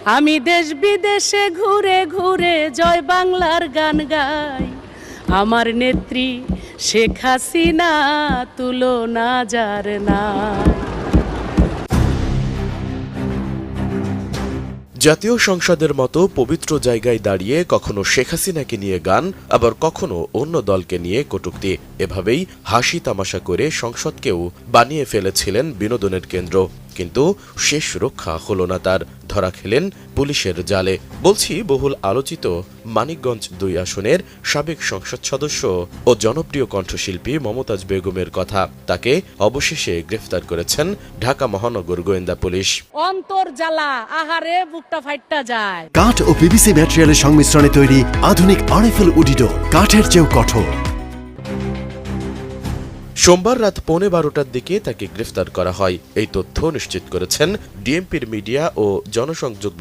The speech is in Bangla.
আমি দেশ বিদেশে ঘুরে ঘুরে জয় বাংলার গান গাই, আমার নেত্রী শেখ হাসিনা তুলনা যার নাই। জাতীয় সংসদের মতো পবিত্র জায়গায় দাঁড়িয়ে কখনো শেখ হাসিনাকে নিয়ে গান, আবার কখনো অন্য দলকে নিয়ে কটূক্তি, এভাবেই হাসি তামাশা করে সংসদকেও বানিয়ে ফেলেছিলেন বিনোদনের কেন্দ্র। কিন্তু শেষ রক্ষা হলো না তার, ধরা খেলেন পুলিশের জালে। বলছি বহুল আলোচিত মানিকগঞ্জ ২ আসনের সাবেক সংসদ সদস্য ও জনপ্রিয় কণ্ঠশিল্পী মমতাজ বেগমের কথা। তাকে অবশেষে গ্রেফতার করেছেন ঢাকা মহানগর গোয়েন্দা পুলিশ। অন্তর জ্বালা আহারে বুকটা ফাইটটা যায়। কাঠ ও পিভিসি ম্যাটেরিয়ালের সংমিশ্রণে তৈরি আধুনিক আরএফএল উডিডোর, কাঠের চেয়েও কঠোর। সোমবার রাত 12:15টার দিকে তাকে গ্রেফতার করা হয়। এই তথ্য নিশ্চিত করেছেন ডিএমপির মিডিয়া ও জনসংযোগ